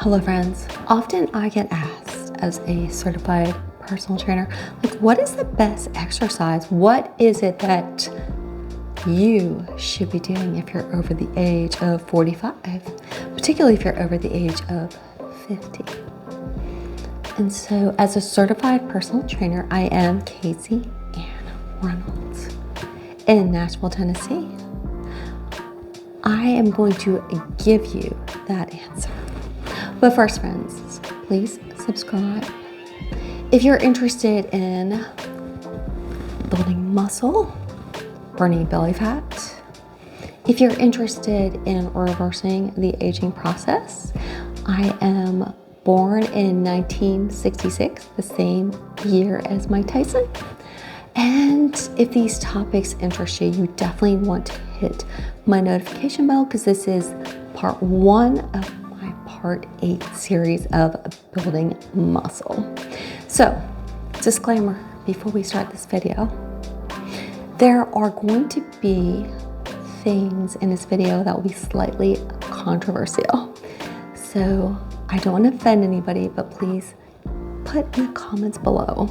Hello friends, often I get asked as a certified personal trainer, like what is the best exercise? What is it that you should be doing if you're over the age of 45, particularly if you're over the age of 50. And so as a certified personal trainer, I am Casey Ann Reynolds in Nashville, Tennessee. I am going to give you that answer. But first, friends, please subscribe. If you're interested in building muscle, burning belly fat, if you're interested in reversing the aging process, I am born in 1966, the same year as Mike Tyson. And if these topics interest you, you definitely want to hit my notification bell because this is part 1 of Part 8 series of building muscle. So, disclaimer before we start this video, there are going to be things in this video that will be slightly controversial. So, I don't want to offend anybody, but please put in the comments below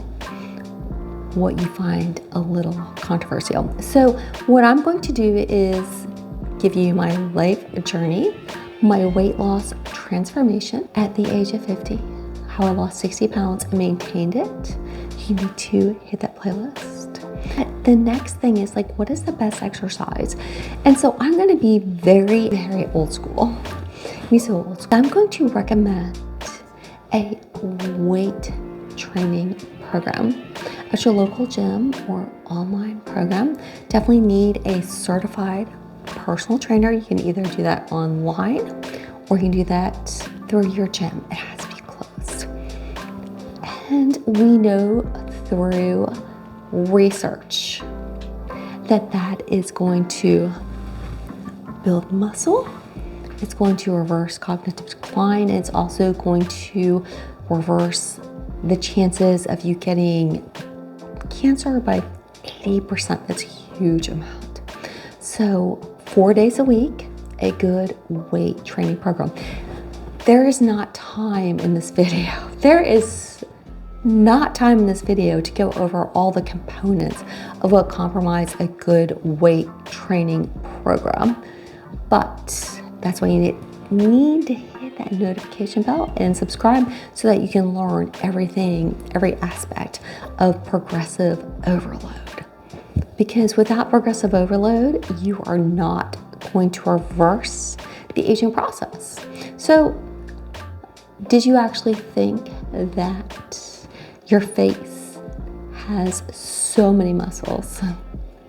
what you find a little controversial. So, what I'm going to do is give you my life journey, my weight loss transformation at the age of 50, how I lost 60 pounds and maintained it. You need to hit that playlist. The next thing is like, what is the best exercise? And so I'm going to be very, very old school. Me so old school. I'm going to recommend a weight training program at your local gym or online program. Definitely need a certified personal trainer. You can either do that online or you can do that through your gym. It has to be closed. And we know through research that that is going to build muscle. It's going to reverse cognitive decline. It's also going to reverse the chances of you getting cancer by 80%. That's a huge amount. So 4 days a week, a good weight training program. There is not time in this video. There is not time in this video to go over all the components of what comprise a good weight training program. But that's why you need to hit that notification bell and subscribe so that you can learn everything, every aspect of progressive overload. Because without progressive overload, you are not going to reverse the aging process. So, did you actually think that your face has so many muscles?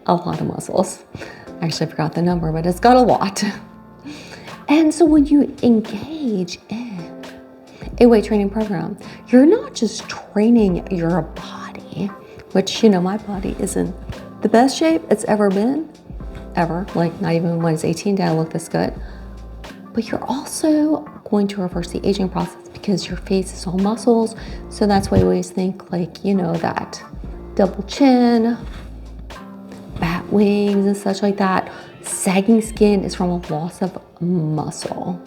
A lot of muscles. I actually forgot the number, but it's got a lot. And so when you engage in a weight training program, you're not just training your body, which, my body isn't the best shape it's ever been, ever. Like not even when I was 18 did I look this good. But you're also going to reverse the aging process because your face is all muscles. So that's why we always think like, that double chin, bat wings and such like that. Sagging skin is from a loss of muscle.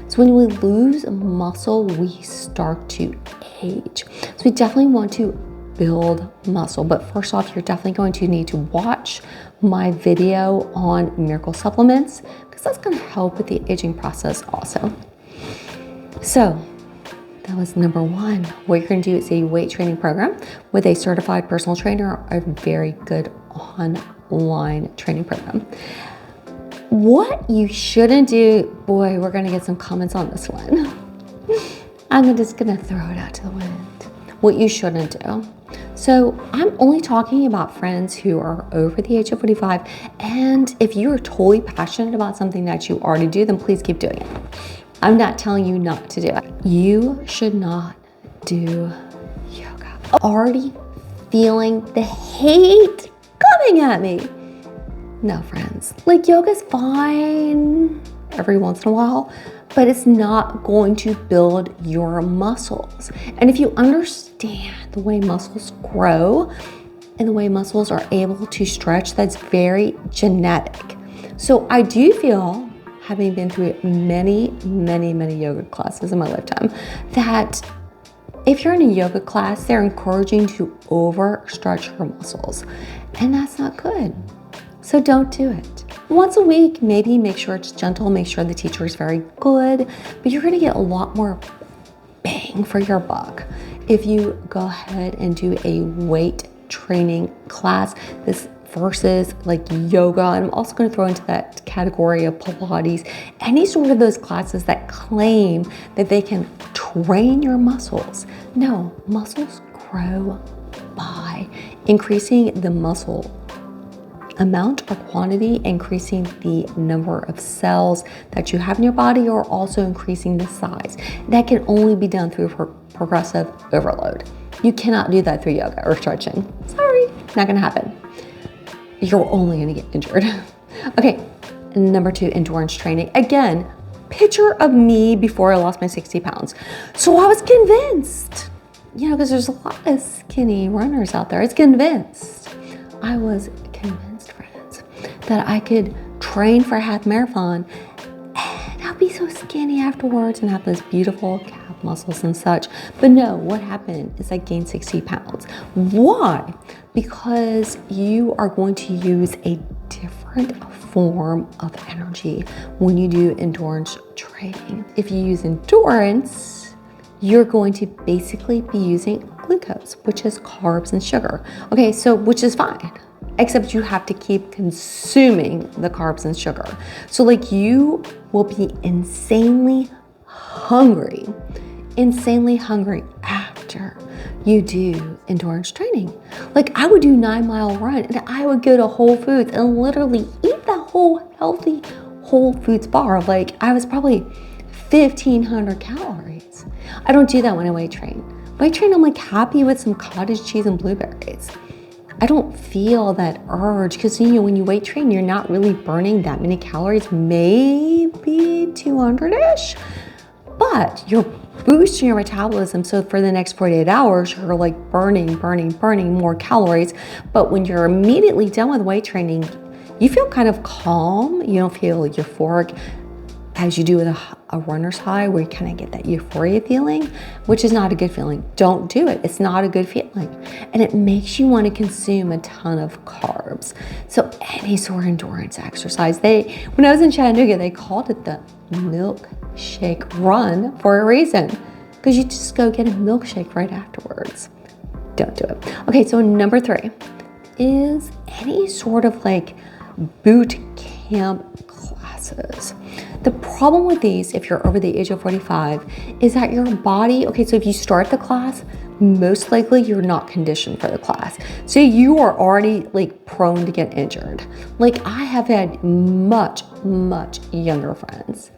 So when we lose muscle, we start to age. So we definitely want to build muscle. But first off, you're definitely going to need to watch my video on miracle supplements because that's going to help with the aging process also. So that was number 1. What you're going to do is a weight training program with a certified personal trainer or a very good online training program. What you shouldn't do, boy, we're going to get some comments on this one. I'm just going to throw it out to the wind. What you shouldn't do. So I'm only talking about friends who are over the age of 45. And if you're totally passionate about something that you already do, then please keep doing it. I'm not telling you not to do it. You should not do yoga. Already feeling the hate coming at me. No, friends. Like yoga's fine every once in a while, but it's not going to build your muscles. And if you understand the way muscles grow and the way muscles are able to stretch, that's very genetic. So I do feel having been through many, many, many yoga classes in my lifetime, that if you're in a yoga class, they're encouraging you to overstretch your muscles, and that's not good. So don't do it. Once a week, maybe make sure it's gentle, make sure the teacher is very good, but you're gonna get a lot more bang for your buck if you go ahead and do a weight training class. This versus like yoga. And I'm also going to throw into that category of Pilates, any sort of those classes that claim that they can train your muscles. No, muscles grow by increasing the muscle amount or quantity, increasing the number of cells that you have in your body, or also increasing the size. That can only be done through progressive overload. You cannot do that through yoga or stretching. Sorry, not gonna happen. You're only gonna get injured. Okay, number 2, endurance training. Again, picture of me before I lost my 60 pounds. So I was convinced, because there's a lot of skinny runners out there. I was convinced, friends, that I could train for a half marathon and I'll be so skinny afterwards and have those beautiful calf muscles and such. But no, what happened is I gained 60 pounds. Why? Because you are going to use a different form of energy when you do endurance training. If you use endurance, you're going to basically be using glucose, which is carbs and sugar. Okay, so which is fine, except you have to keep consuming the carbs and sugar. So like you will be insanely hungry after you do endurance training. Like I would do 9-mile run and I would go to Whole Foods and literally eat the whole healthy Whole Foods bar. Like I was probably 1,500 calories. I don't do that when I weight train. Weight train, I'm like happy with some cottage cheese and blueberries. I don't feel that urge because when you weight train, you're not really burning that many calories, maybe 200-ish, but you're boosting your metabolism. So for the next 48 hours, you're like burning more calories. But when you're immediately done with weight training, you feel kind of calm. You don't feel euphoric as you do with a runner's high, where you kind of get that euphoria feeling, which is not a good feeling. Don't do it. It's not a good feeling. And it makes you want to consume a ton of carbs. So any sort of endurance exercise, when I was in Chattanooga, they called it the milkshake run for a reason, because you just go get a milkshake right afterwards. Don't do it. Okay, so number 3 is any sort of like boot camp classes. The problem with these, if you're over the age of 45, is that your body, so if you start the class, most likely you're not conditioned for the class. So you are already like prone to get injured. Like I have had much younger friends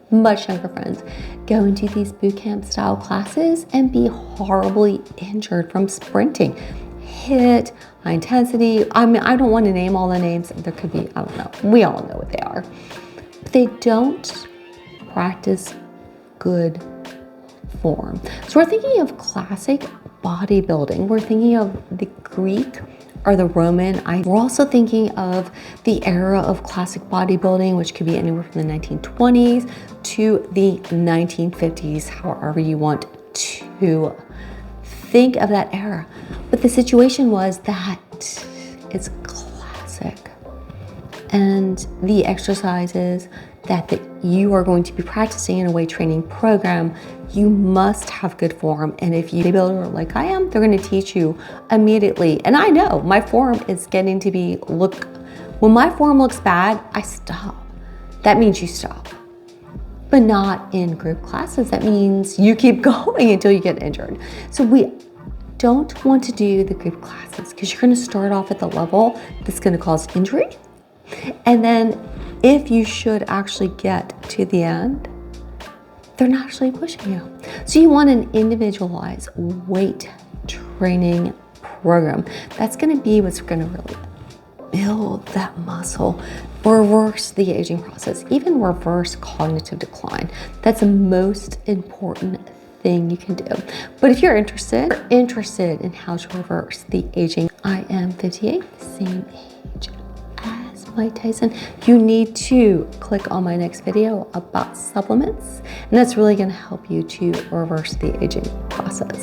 go into these boot camp style classes and be horribly injured from sprinting. HIIT, high intensity. I mean, I don't want to name all the names. There could be, I don't know. We all know what they are. But they don't practice good form. So we're thinking of classic bodybuilding. We're thinking of the Greek or the Roman. We're also thinking of the era of classic bodybuilding, which could be anywhere from the 1920s to the 1950s, however you want to think of that era. But the situation was that it's classic. And the exercises that you are going to be practicing in a weight training program, you must have good form. And if you're a bodybuilder like I am, they're going to teach you immediately. And I know my form is getting to be, when my form looks bad, I stop. That means you stop. But not in group classes. That means you keep going until you get injured. So we don't want to do the group classes because you're going to start off at the level that's going to cause injury. And then if you should actually get to the end, they're not actually pushing you. So you want an individualized weight training program. That's going to be what's going to really build that muscle, reverse the aging process, even reverse cognitive decline. That's the most important thing you can do. But if you're interested in how to reverse the aging, I am 58, same age as like Tyson, you need to click on my next video about supplements, and that's really going to help you to reverse the aging process.